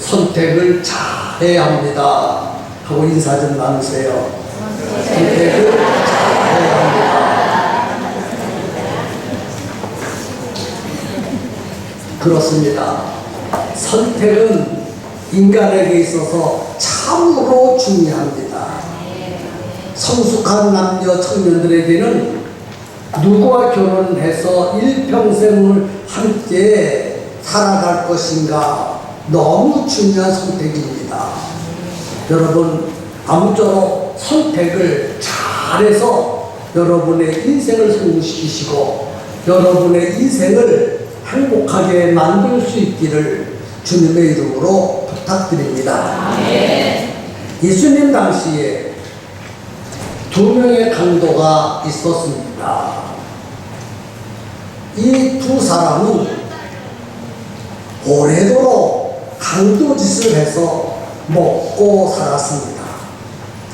선택을 잘해야 합니다 하고 인사 좀 나누세요. 선택을 잘해야 합니다. 그렇습니다. 선택은 인간에게 있어서 참으로 중요합니다. 성숙한 남녀 청년들에게는 누구와 결혼해서 일평생을 함께 살아갈 것인가 너무 중요한 선택입니다. 여러분, 아무쪼록 선택을 잘해서 여러분의 인생을 성공시키시고 여러분의 인생을 행복하게 만들 수 있기를 주님의 이름으로 부탁드립니다. 예수님 당시에 두 명의 강도가 있었습니다. 이 두 사람은 오래도록 강도짓을 해서 먹고 살았습니다.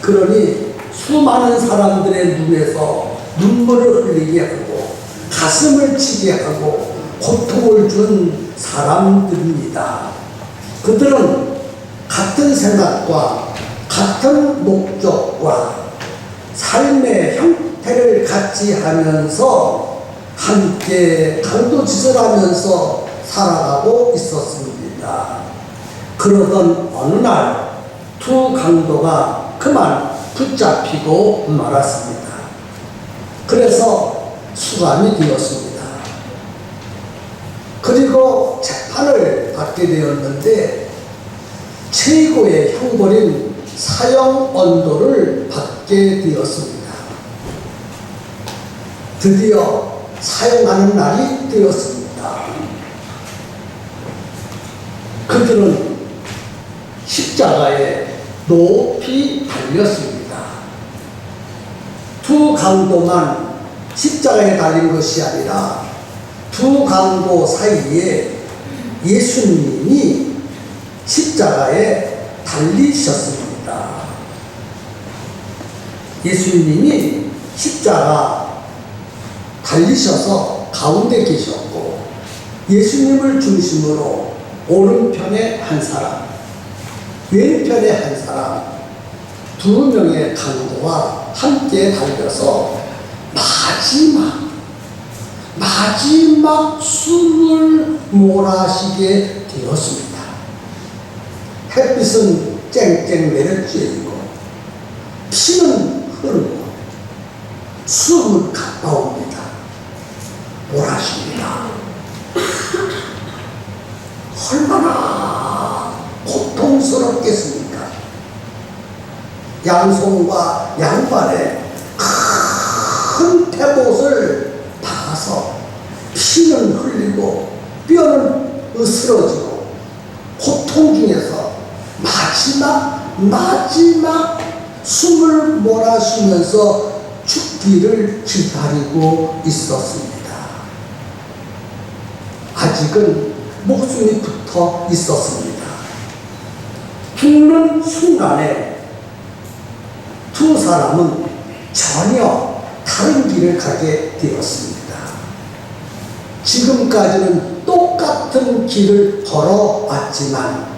그러니 수많은 사람들의 눈에서 눈물을 흘리게 하고 가슴을 치게 하고 고통을 준 사람들입니다. 그들은 같은 생각과 같은 목적과 삶의 형태를 같이 하면서 함께 강도짓을 하면서 살아가고 있었습니다. 그러던 어느 날 두 강도가 그만 붙잡히고 말았습니다. 그래서 수감이 되었습니다. 그리고 재판을 받게 되었는데 최고의 형벌인 사형 언도를 받게 되었습니다. 드디어 사형하는 날이 되었습니다. 그들은 십자가에 높이 달렸습니다. 두 강도만 십자가에 달린 것이 아니라 두 강도 사이에 예수님이 십자가에 달리셨습니다. 예수님이 십자가 달리셔서 가운데 계셨고 예수님을 중심으로 오른편에 한 사람, 왼편에 한 사람, 두 명의 강도와 함께 달려서 마지막 숨을 몰아쉬게 되었습니다. 햇빛은 쨍쨍 내려쬐고 피는 흐르고 숨은 가빠옵니다. 몰아쉽니다. 얼마나 고통스럽겠습니까? 양손과 양발에 큰 태봇을 박아서 피는 흘리고 뼈는 으스러지고 고통 중에서 마지막 숨을 몰아쉬면서 죽기를 기다리고 있었습니다. 아직은 목숨이 붙어 있었습니다. 죽는 순간에 두 사람은 전혀 다른 길을 가게 되었습니다. 지금까지는 똑같은 길을 걸어왔지만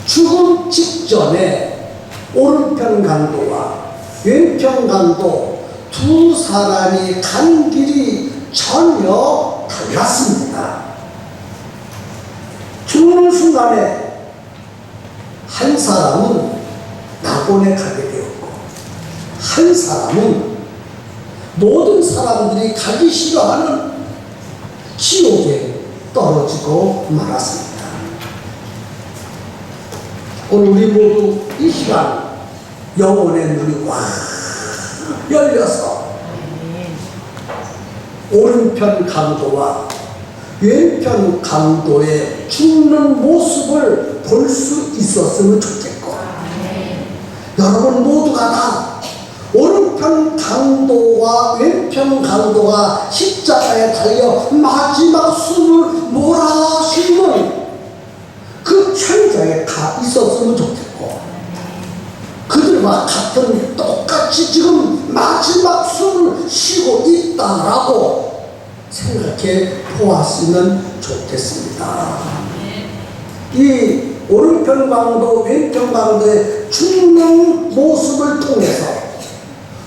죽음 직전에 오른편 강도와 왼편 강도 두 사람이 간 길이 전혀 달랐습니다. 죽는 순간에 한 사람은 낙원에 가게 되었고 한 사람은 모든 사람들이 가기 싫어하는 지옥에 떨어지고 말았습니다. 오늘 우리 모두 이 시간 영혼의 눈이 확 열려서 오른편 강도와 왼편 강도의 죽는 모습을 볼 수 있었으면 좋겠고 여러분 모두가 다 오른편 강도와 왼편 강도가 십자가에 달려 마지막 숨을 몰아쉬는 그 현장에 가 있었으면 좋겠고 그들과 같은 똑같이 지금 마지막 숨을 쉬고 있다라고 생각해 보았으면 좋겠습니다. 이 오른편 오른편 강도, 왼편 강도의 죽는 모습을 통해서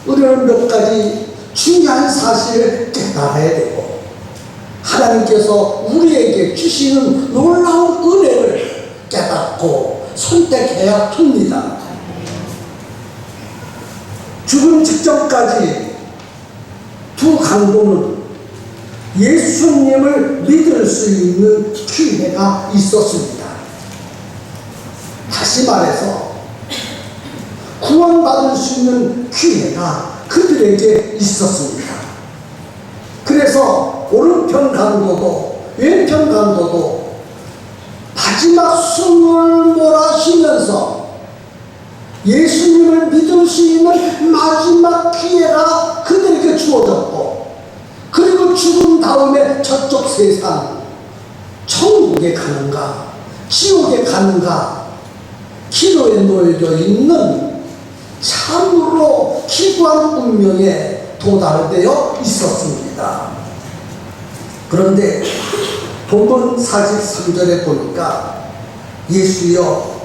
우리는 몇 가지 중요한 사실을 깨달아야 되고, 하나님께서 우리에게 주시는 놀라운 은혜를 깨닫고 선택해야 합니다. 죽음 직전까지 두 강도는 예수님을 믿을 수 있는 기회가 있었습니다. 다시 말해서 구원받을 수 있는 기회가 그들에게 있었습니다. 그래서 오른편 강도도 왼편 강도도 마지막 숨을 몰아쉬면서 예수님을 믿을 수 있는 마지막 기회가 그들에게 주어졌고, 그리고 죽은 다음에 저쪽 세상 천국에 가는가 지옥에 가는가 기로에 놓여져 있는 참으로 기구한 운명에 도달되어 있었습니다. 그런데 본문 43절에 보니까 예수여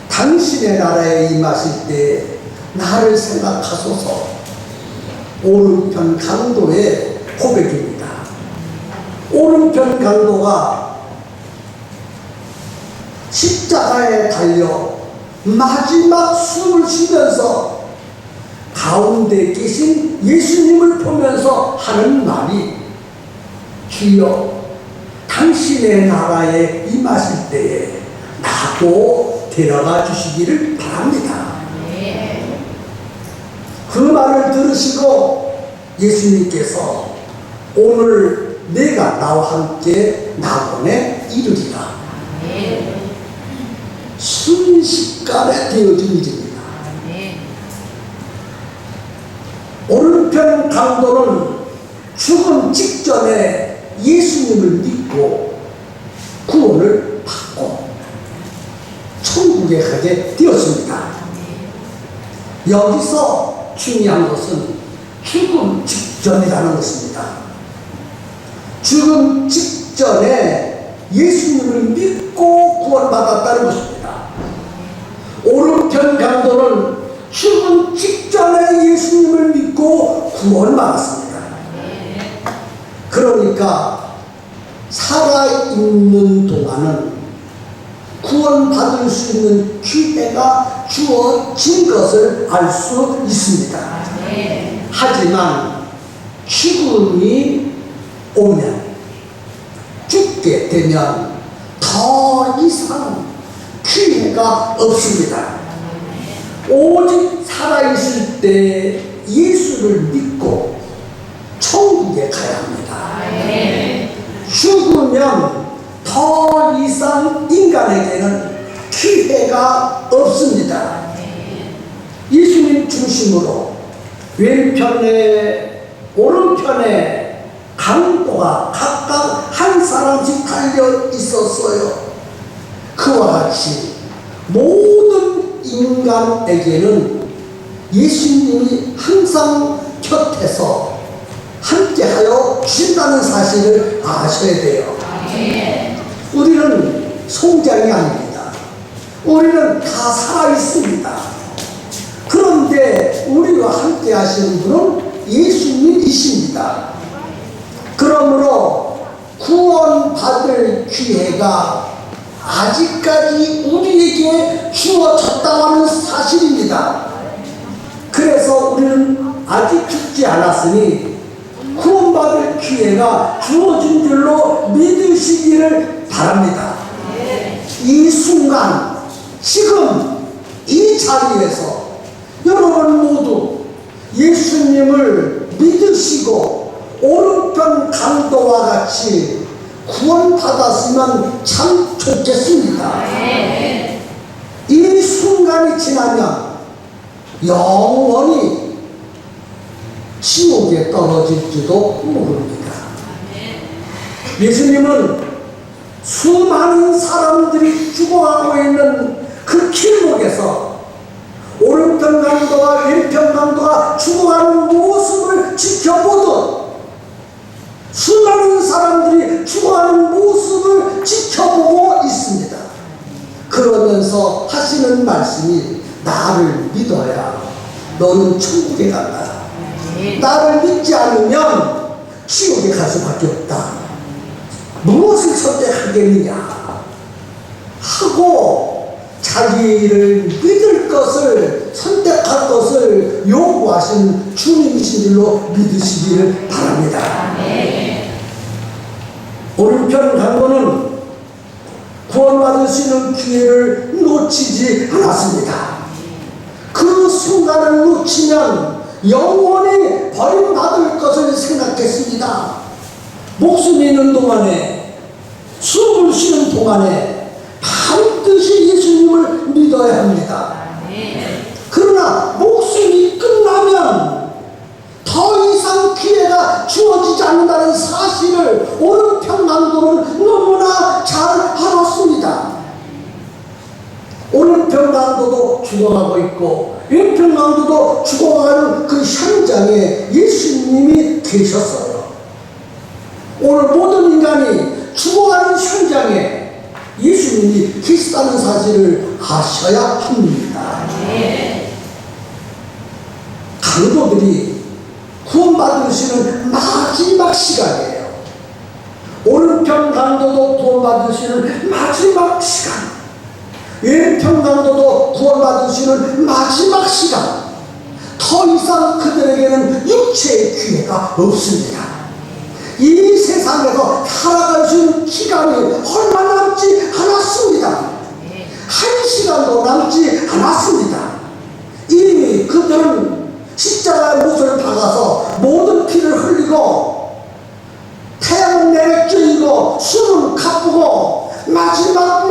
당신의 나라에 임하실 때 나를 생각하소서, 오른편 강도의 고백입니다. 오른편 강도가 십자가에 달려 마지막 숨을 쉬면서 가운데 계신 예수님을 보면서 하는 말이, 주여 당신의 나라에 임하실 때에 나도 데려가 주시기를 바랍니다. 그 말을 들으시고 예수님께서 오늘 내가 나와 함께 낙원에 이르리라. 순식간에 되어진 일입니다. 오른편 강도는 죽음 직전에 예수님을 믿고 구원을 받고 천국에 가게 되었습니다. 여기서 중요한 것은 죽음 직전이라는 것입니다. 죽음 직전에 예수님을 믿고 구원받았다는 것입니다. 오른편 강도는 죽음 직전에 예수님을 믿고 구원받았습니다. 그러니까 살아있는 동안은 구원받을 수 있는 기회가 주어진 것을 알 수 있습니다. 하지만 죽음이 오면, 죽게 되면 더 이상 기회가 없습니다. 오직 살아있을 때 예수를 믿고 천국에 가야 합니다. 죽으면 더 이상 인간에게는 기회가 없습니다. 예수님 중심으로 왼편에 오른편에 강도가 각각 한 사람씩 달려 있었어요. 그와 같이 모든 인간에게는 예수님이 항상 곁에서 함께하여 주신다는 사실을 아셔야 돼요. 우리는 송장이 아닙니다. 우리는 다 살아있습니다. 그런데 우리와 함께 하시는 분은 예수님이십니다. 그러므로 구원받을 기회가 아직까지 우리에게 주어졌다고 하는 사실입니다. 그래서 우리는 아직 죽지 않았으니 구원받을 기회가 주어진 줄로 믿으시기를 바랍니다. 이 순간, 지금 이 자리에서 여러분 모두 예수님을 믿으시고 오른편 강도와 같이 구원받았으면 참 좋겠습니다. 이 순간이 지나면 영원히 지옥에 떨어질지도 모릅니다. 예수님은 수많은 사람들이 죽어가고 있는 그 길목에서 오른편 강도와 왼편 강도가 죽어가는 모습을 지켜보듯 수많은 사람들이 죽어가는 모습을 지켜보고 있습니다. 그러면서 하시는 말씀이 나를 믿어야 너는 천국에 간다. 나를 믿지 않으면 지옥에 갈 수밖에 없다. 무엇을 선택하겠느냐 하고 자기를 믿을 것을 선택할 것을 요구하신 주님이신 줄로 믿으시기를 바랍니다. 오른편 강도는 구원받을 수 있는 기회를 놓치지 않았습니다. 그 순간을 놓치면 영원히 버림받을 것을 생각했습니다. 목숨이 있는 동안에, 숨을 쉬는 동안에 반드시 예수님을 믿어야 합니다. 그러나 목숨이 끝나면 더 이상 기회가 주어지지 않는다는 사실을 오른편 강도는 너무나 잘 알았습니다. 오른편 강도도 죽어가고 있고 왼편 강도도 죽어가는 그 현장에 예수님이 계셨어요. 오늘 모든 인간이 죽어가는 현장에 예수님이 계시다는 사실을 아셔야 합니다. 강도들이 구원받으시는 마지막 시간이에요. 오른편 강도도 구원받으시는 마지막 시간, 왼편 강도도 구원받으시는 마지막 시간. 더 이상 그들에게는 육체의 기회가 없습니다. 이 세상에서 살아갈 수 있는 기간이 얼마 남지 않았습니다. 한 시간도 남지 않았습니다. 이미 그들은 십자가의 못을 박아서 모든 피를 흘리고 태양은 내리쬐이고 숨을 가쁘고 마지막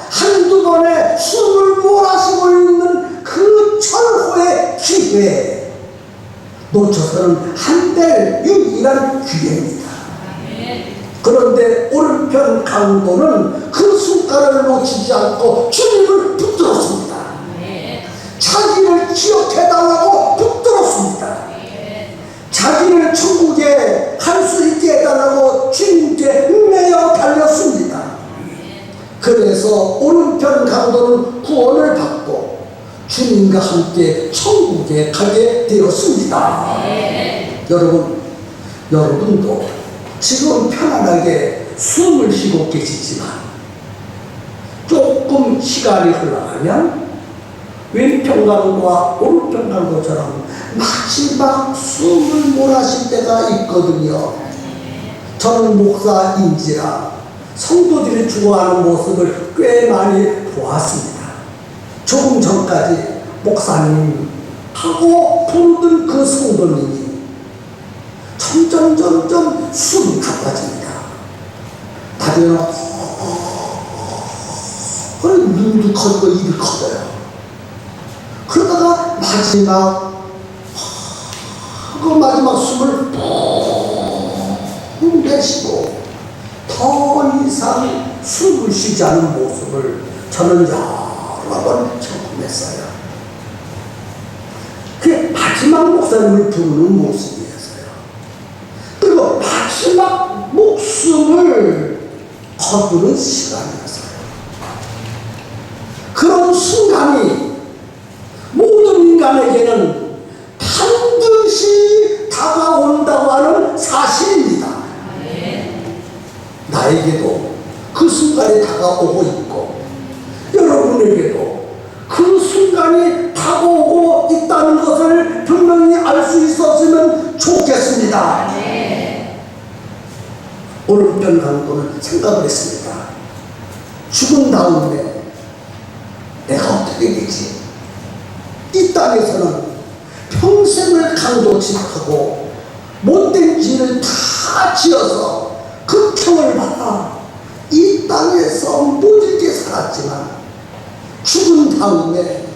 한두 번의 숨을 몰아쉬고 있는 그 철호의 기회 놓쳐서는 안 될 유일한 기회입니다. 그런데 오른편 강도는 그 순간을 놓치지 않고 주님을 붙들었습니다. 자기를 기억해달라고 붙들었습니다. 자기를 천국에 갈 수 있게 해달라고 주님께 매여 달렸습니다. 그래서 오른편 강도는 구원을 받고 주님과 함께 천국에 가게 되었습니다. 여러분도 지금 편안하게 숨을 쉬고 계시지만 조금 시간이 흘러가면 왼편 강도와 오른편 강도처럼 마지막 숨을 몰아쉴 때가 있거든요. 저는 목사인지라 성도들이 죽어가는 모습을 꽤 많이 보았습니다. 조금 전까지 목사님 하고 부르던 그 성도님이 점점 숨이 가빠집니다. 나중에는 눈도 커지고 입이 커져요. 그러다가 마지막 숨을 푹 내쉬고 더 이상 숨을 쉬지 않은 모습을 저는 여러 번 경험했어요. 그게 마지막 목사님을 부르는 모습이었어요. 그리고 마지막 목숨을 거두는 시간이었어요. 그런 순간이 모든 인간에게는 반드시 다가온다고 하는 사실입니다. 나에게도 그 순간이 다가오고 있고 여러분에게도 그 순간이 다가오고 있다는 것을 분명히 알 수 있었으면 좋겠습니다. 오른편 강도는 생각을 했습니다. 죽은 다음에 내가 어떻게 되지? 이 땅에서는 평생을 강도짓하고 못된 죄를 다 지어서 극형을 받아 이 땅에서 모질게 살았지만 죽은 다음에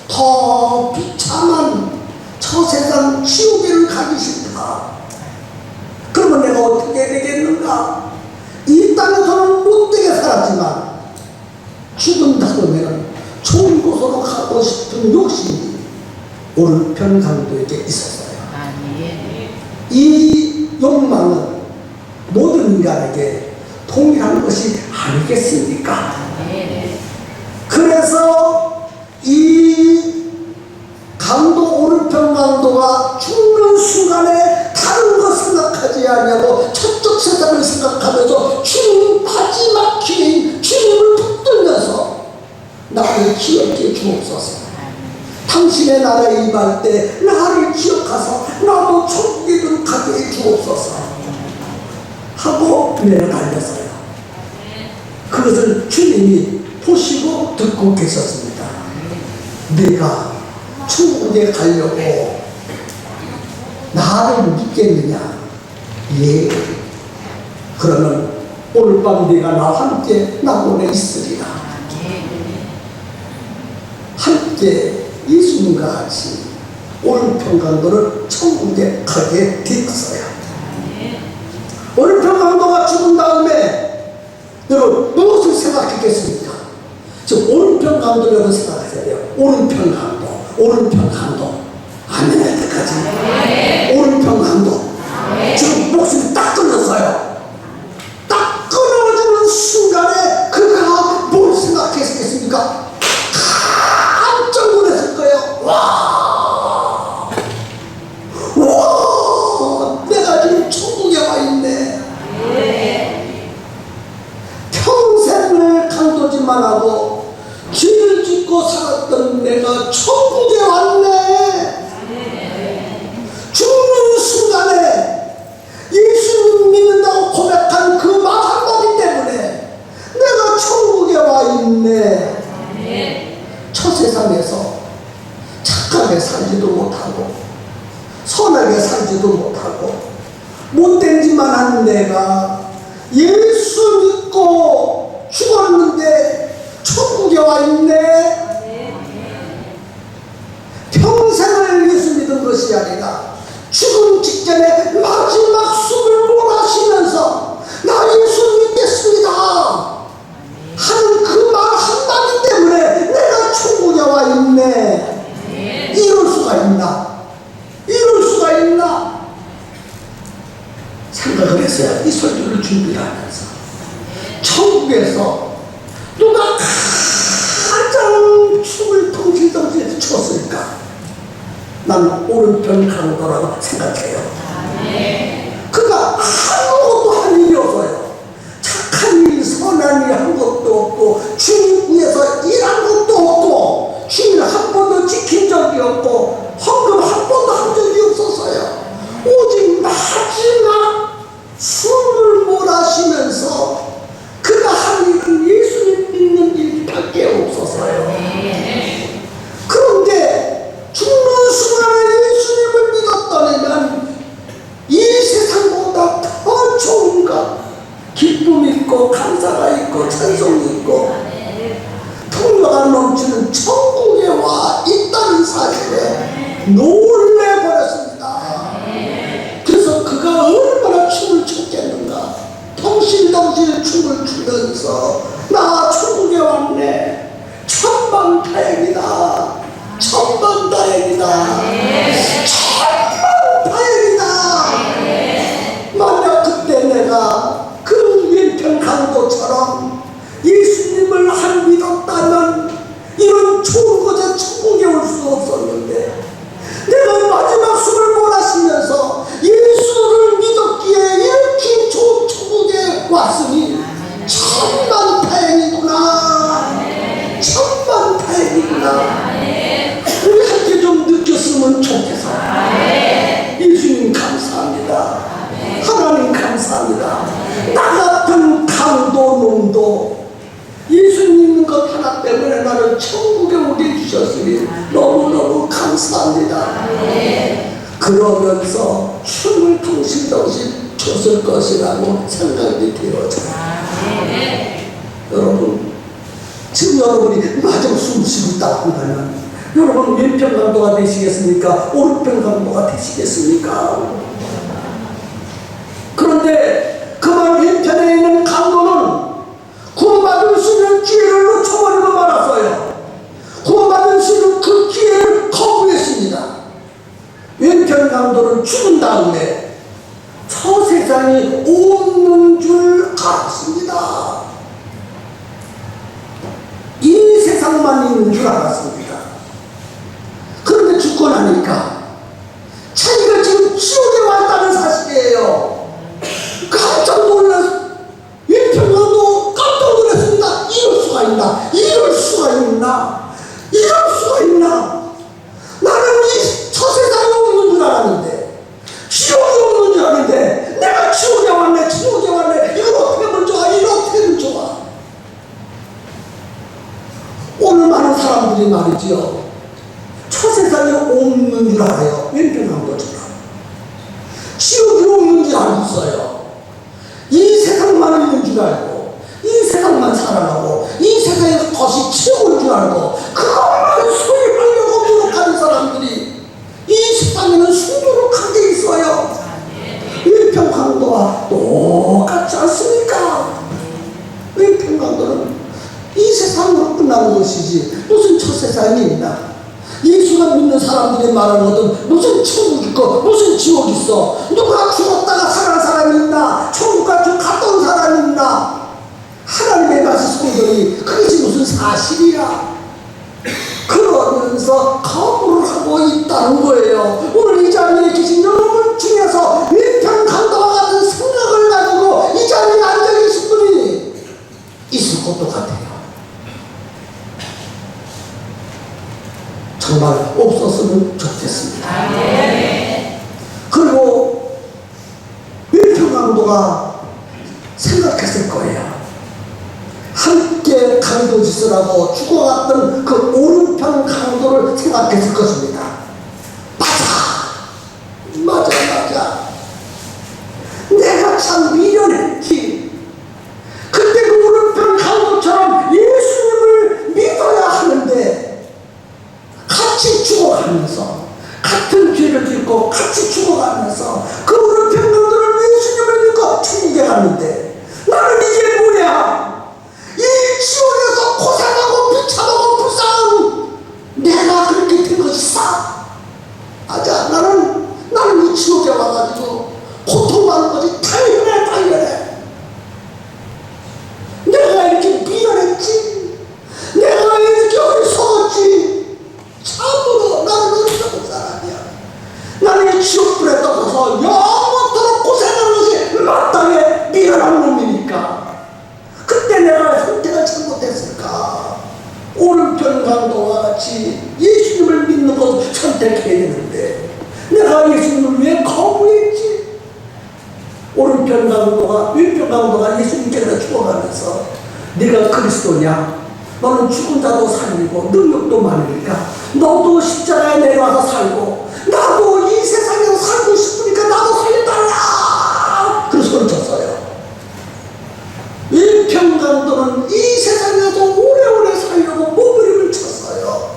더 비참한 저 세상 지옥에를 가기 싫다. 그러면 내가 어떻게 되겠는가? 이 땅에서는 못되게 살았지만 죽은 다음에는 좋은 곳으로 가고 싶은 욕심이 오른편 강도에게 있었어요. 이 욕망은 모든 인간에게 동일한 것이 아니겠습니까? 나를 기억해 주옵소서. 당신의 나라에 임할 때 나를 기억하사 나도 천국에 가게 해 주옵소서 하고 내려달렸어요. 그것을 주님이 보시고 듣고 계셨습니다. 네가 천국에 가려고 나를 믿겠느냐? 예. 그러면 오늘 밤 네가 나와 함께 낙원에 있으리라. 함께 예수님과 같이 오늘 평강도를 천국에 가게 되었어요. 오늘 평강도가 죽은 다음에 여러분 무엇을 생각했겠습니까? 즉 오른편 강도 여러분 생각하셔야 돼요. 오른편 강도 아멘 할 때까지 오른편 강도. 지금 목숨이 딱 끊었어요. 딱 끊어지는 순간에 그가 뭘 생각했겠습니까? 깜짝 놀랐을 거예요. 와, 내가 지금 천국에 와 있네. 평생을 강도질만 하고 죄를 짓고 살았던 내가 천국에 왔네. 죽는 순간에 예수님 믿는다고 고백한 그 말 한마디 때문에 내가 천국에 와 있네. 저 세상에서 착하게 살지도 못하고 선하게 살지도 못하고 못된 짓만 하는 내가 예수 믿고 죽었는데 천국에 와 있네. 평생을 예수 믿은 것이 아니라 죽음 직전에 마지막 숨을 몰아쉬면서 나 예수 믿겠습니다 하는 그 말 한마디 때문에 내가 천국에 와 있네. 이럴 수가 있나? 이럴 수가 있나? 생각을 했어요. 이 설교를 준비를 하면서 천국에서 누가 가장 춤을 덩실덩실 췄을까? 난 오른편 강도라고 생각해요. 그가 아무것도 한 일이 없어요. 착한 일, 선한 일 한 것도 없고 주님 위해서 일한 것도 없고 주님을 한 번도 지킨 적이 없고 헌금 한 번도 한 적이 없었어요. 오직 마지막 숨을 몰아쉬면서 그가 한 일은 예수님 믿는 일밖에 없었어요. 그런데 죽는 순간에 예수님을 믿었다면 이 세상보다 더 좋은 것, 기쁨이 있고 감사가 있고 찬송이 있고 풍요가 넘치는 천국에 와 있다는 사실에 놀래버렸습니다. 그래서 그가 얼마나 춤을 췄겠는가. 덩실덩실 춤을 추면서 나 천국에 왔네. 천만다행이다. 천만다행이다. 천만다행이다. 만약 그때 내가 그 왼편 강도처럼 예수님을 안 믿었다면 이런 좋은 곳에 천국에 올 수 없었는데 내가 마지막 숨을 몰아쉬면서 예수를 믿었기에 이렇게 좋은 천국에 왔으니 천만다행이구나. 천만다행이구나. 우리 함께 좀 느꼈으면 좋겠어. 예수님 감사합니다. 하나님 감사합니다. 나 같은 강도놈도 예수님 믿는 것 하나 때문에 나를 천국에 오게 해주셨으니 너무너무 감사합니다. 그러면서 춤을 덩실덩실 췄을 것이라고 생각이 되어져요. 여러분, 지금 여러분이 마저 숨 쉬고 있다 한다면 여러분 왼편 강도가 되시겠습니까? 오른편 강도가 되시겠습니까? 그런데 그만 왼편에 있는 강도는 구원받을 수 있는 기회를 놓쳐버리고 말았어요. 구원받을 수 있는 그 기회를 거부했습니다. 왼편 강도는 죽은 다음에 저 세상이 없는 줄 알았습니다. 이 세상만 있는 줄 알았습니다. 그런데 죽고 나니까 자기가 지금 지옥에 왔다는 사실이에요. 깜짝 놀랐, 왼편강도 깜짝 놀랐습니다. 이럴 수가 있나? 이럴 수가 있나? 사람들이 말이지요, 초세상에 없는 줄 알아요. 왼편강도처럼 지옥이 없는 줄 알고 있어요. 이 세상만 있는 줄 알고, 이 세상만 살아가고, 이 세상에 것이 최고인 줄 알고 그것만 소유하려고 노력하는 사람들이 이 세상에는 수두룩하게 있어요. 왼편강도와 똑같지 않습니까? 왼편강도는 이 세상으로 끝나는 것이지 무슨 첫세상이 있나? 예수가 믿는 사람들이 말하는 것은 무슨 천국 있고 무슨 지옥 있어, 누가 죽었다가 살아난 사람이 있나, 천국과 쭉 갔다 온 사람이 있나, 하나님의 말씀 성경이 그것이 무슨 사실이야. 그러면서 거부를 하고 있다는 거예요. 오늘 이 자리에 계신 여러분 중에서 왼편강도와 같은 생각을 가지고 이 자리에 앉아 계신 분이 있을 것도 같아요. 정말 없었으면 좋겠습니다. 그리고 왼편강도가 생각했을 거예요. 함께 강도짓을 죽어갔던 그 오른편 강도를 생각했을 것입니다. 맞아. 내가 참 미련했지. 그때 그 오른편 강도처럼 예수님을 믿어야 하는데 같이 죽어가면서, 같은 죄를 짓고 같이 죽어가면서 그 오른편 강도를 예수님을 믿고 천국에 갔는데 나는 이게 뭐야? 이 지옥에서 고생하고 비참하고 불쌍한 내가 그렇게 된 것이 싸. 맞아. 나는 이 지옥에 와가지고 고통받는 것이 당연해. 내가 이렇게 미련했지, 내가 이렇게 어리석었지. 참으로 나는 어리석은 사람이야. 나는 이 지옥불에 떠서 영원토록 고생하는 것이 마땅해 미련한 놈이니까. 그때 내가 선택을 잘못했을까? 오른편 강도와 같이 예수님을 믿는 것을 선택해야 되는데 내가 예수님을 왜 거부했지? 오른편 강도가, 왼편 강도가 예수님께서 죽어가면서 네가 그리스도냐? 너는 죽은 자도 살리고 능력도 많으니까 너도 십자가에 내려와서 살고, 나도 이 세상에서 살고 싶으니까 나도 살려달라! 그래서 소리쳤어요. 왼편 강도는 이 세상에서 오래오래 살려고 몸부림을 쳤어요.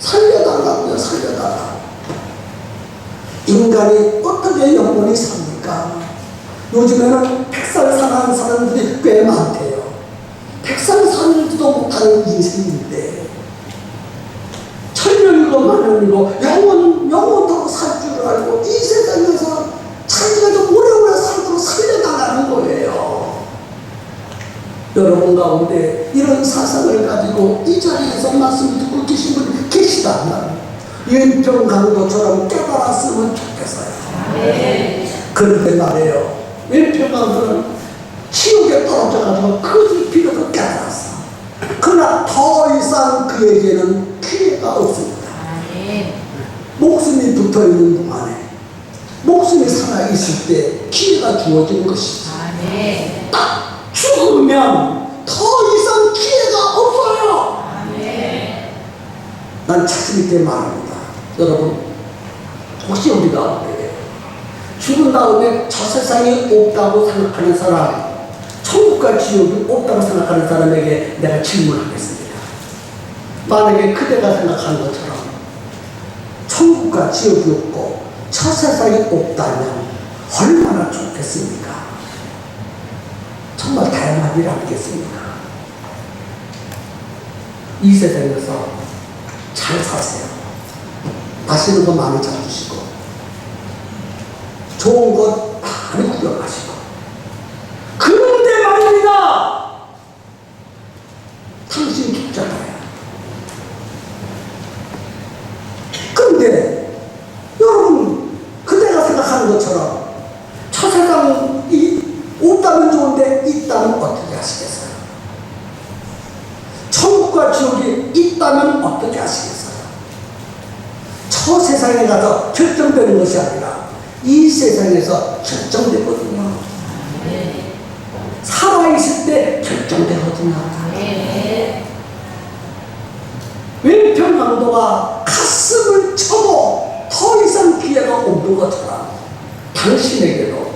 살려달라고요. 살려달라. 인간이 어떻게 영원히 삽니까? 요즘에는 100살 사는 사람들이 꽤 많대요. 100살 살지도 못하는 인생인데 천년이고 만년이고 영원토록 살 줄 알고 이 세상에서 자기가 좀 오래오래 살도록 살려달라는 거예요. 여러분 가운데 이런 사상을 가지고 이 자리에서 말씀 듣고 계신 분이 계시다면 왼편 강도처럼 깨달았으면 좋겠어요. 그런데 말이에요, 왼편 강도는 지옥에 떨어져가지고 그것을 비로소 깨달았어. 그러나 더 이상 그에게는 기회가 없습니다. 목숨이 붙어있는 동안에, 목숨이 살아있을 때 기회가 주어지는 것이죠. 딱 죽으면 더 이상 기회가 없어요. 난 자신 있게 말합니다. 여러분, 혹시 우리가 죽은 다음에 저 세상이 없다고 생각하는 사람, 천국과 지옥이 없다고 생각하는 사람에게 내가 질문하겠습니다. 만약에 그대가 생각하는 것처럼 천국과 지옥이 없고 저 세상이 없다면 얼마나 좋겠습니까? 정말 다양한 일 아니겠습니까? 이 세상에서 잘 사세요. 맛있는 거 많이 잡수시고 좋은 것 많이 구경하시고. 그런데 말입니다, 당신 죽잖아요. 그런데 여러분, 그대가 생각하는 것처럼 저 세상이 없다면 좋은데 있다면 어떻게 하시겠어요? 천국과 지옥이 있다면 어떻게 하시겠어요? 저 세상에 가서 결정되는 것이 아니라 이 세상에서 결정되거든요. 살아있을 때 결정되거든요. 왜 강도가 가슴을 쳐도 더 이상 기회가 없는 것처럼 당신에게도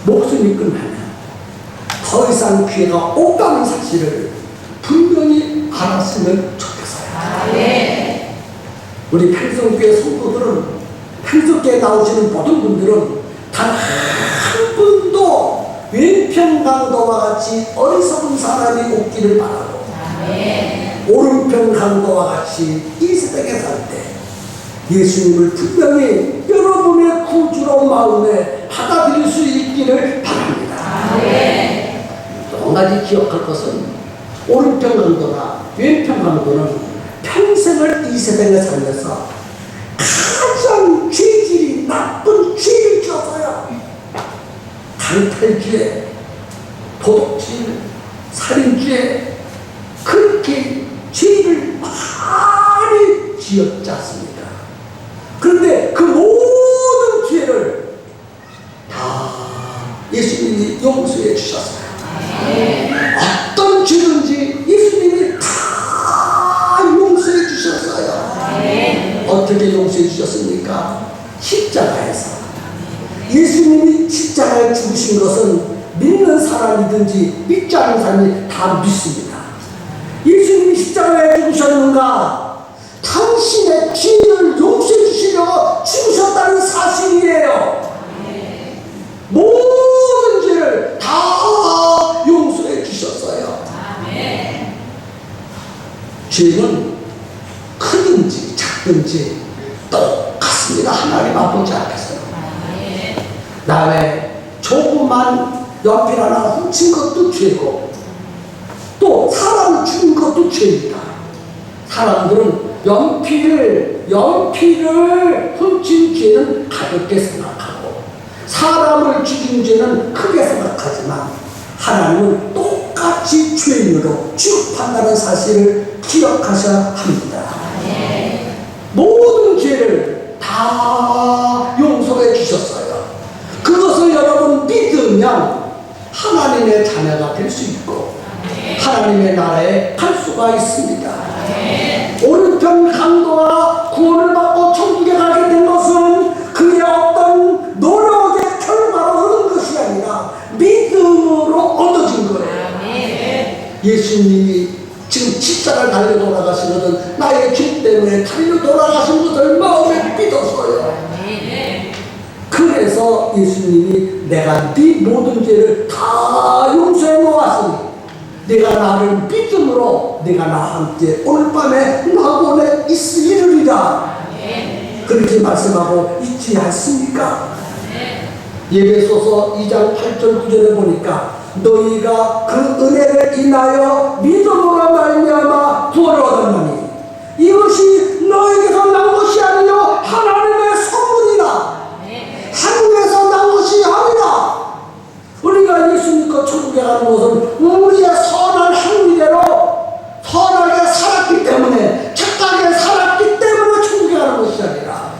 목숨이 끝나면 더 이상 기회가 없다는 사실을 분명히 알았으면 좋겠어요. 우리 평성교회 성도들은, 평성교회 나오시는 모든 분들은 단 한 분도 왼편 강도와 같이 어리석은 사람이 없기를 바라고, 오른편 강도와 같이 이 세상에 살 때 예수님을 분명히 여러분의 구주로 마음에 받아들일 수 있기를 바랍니다. 또 한 가지 기억할 것은, 오른편 강도나 왼편 강도는 평생을 이 세상에 살면서 가장 죄질이 나쁜 죄를 지었어요. 강탈죄, 도둑질, 살인죄, 그렇게 죄를 많이 지었지 않습니까? 그런데 그 모든 죄를 다 예수님이 용서해 주셨어요. 어떤 죄든지 예수님이 다 용서해 주셨어요. 어떻게 용서해 주셨습니까? 십자가에서. 예수님이 십자가에 죽으신 것은 믿는 사람이든지 믿지 않는 사람이 다 믿습니다. 예수님이 십자가에 죽으셨는가? 당신의 죄를 용서해 주시려고 죽으셨다는 사실이에요. 모든 죄를 다 용서해 주셨어요. 죄는 크든지 작든지 똑같습니다. 하나님 아버지 앞에서. 남의 조그만 연필 하나 훔친 것도 죄고, 또 사람을 죽인 것도 죄입니다. 사람들은 연필을 훔친 죄는 가볍게 생각하고, 사람을 죽인 죄는 크게 생각하지만, 하나님은 똑같이 죄인으로 취급한다는 사실을 기억하셔야 합니다. 모든 죄를 다 용서해 주셨어요. 그것을 여러분 믿으면 하나님의 자녀가 될 수 있고 하나님의 나라에 갈 수가 있습니다. 오른편 강도가 구원을 받고 천국에 가게 된 것은 그의 어떤 노력의 결과로 얻은 것이 아니라 믿음으로 얻어진 거예요. 예수님이 지금 십자가를 달려 돌아가시거든 나의 죄 때문에 달려 돌아가신 것을 마음에 믿었어요. 그래서 예수님이 내가 네 모든 죄를 다 용서해 놓았으니 네가 나를 믿음으로 네가 나와 함께 오늘 밤에 낙원에 있으리라. 그렇게 말씀하고 있지 않습니까? 예배소서 2장 8절 9절에 보니까 너희가 그 은혜를 인하여 믿음으로 말미암아 구원을 얻었나니 이것이 너에게서 난 것이 아니요 하나님의 선물이라. 하늘에서 난 것이 아니라. 우리가 예수 믿고 천국에 가는 것은 우리의 선한 행위대로 선하게 살았기 때문에, 착하게 살았기 때문에 천국에 가는 것이 아니라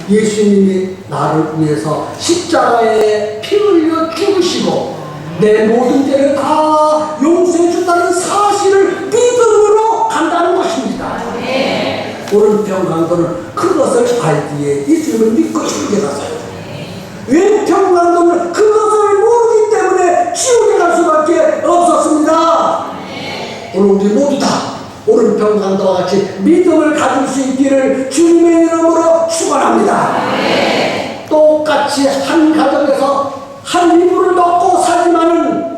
예수님이 나를 위해서 십자가에 피 흘려 죽으시고 내 모든 죄를 다 용서해 준다는 사실을 믿음으로 간다는 것입니다. 오른편 강도는 그것을 알기에 예수님을 믿고 천국에 갔어요. 왼편 강도는 그것을 모르기 때문에 지옥에 갈 수밖에 없었습니다. 오늘 우리 모두 다 오른편 강도와 같이 믿음을 가질 수 있기를 주님의 이름으로 축원합니다. 똑같이 한 가정에서 한 이불을 먹고 살지만은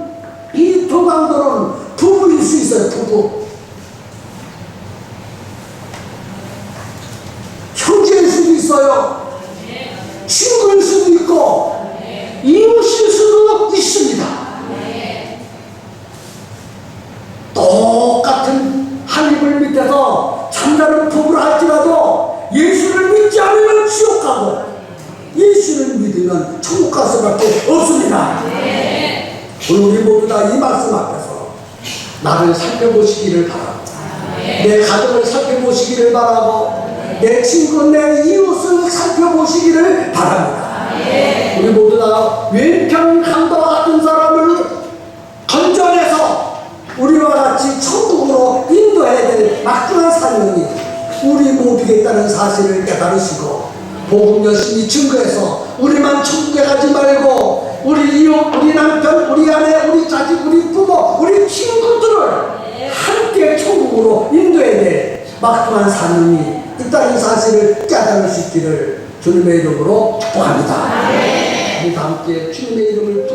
이 두 강도는 부부일 수 있어요. 부부. 형제일 수도 있어요. 친구일 수도 있고 이웃일 수도 있습니다. 똑같은 한 이불 밑에서 잠자는 부부를 할지라도 예수를 믿지 않으면 지옥 가고 예수를 믿으면 천국 갈 수밖에 없습니다. 오늘 우리 모두 다 이 말씀 앞에서 나를 살펴보시기를 바라고, 내 가정을 살펴보시기를 바라고, 내 친구, 내 이웃을 살펴보시기를 바랍니다. 우리 모두 다 왼편 강도와 같은 사람을 건져내서 우리와 같이 천국으로 인도해야 될 막중한 사명이 우리 모두에 있다는 사실을 깨달으시고 복음 열심히 증거해서 우리만 천국에 가지 말고 우리 이웃, 우리 남편, 우리 아내, 우리 자식, 우리 부모, 우리 친구들을 함께 천국으로 인도해야 될 막중한 사명이 있다는 사실을 깨달을 수 있기를 주님의 이름으로 축복합니다. 우리 다 함께 주님의 이름을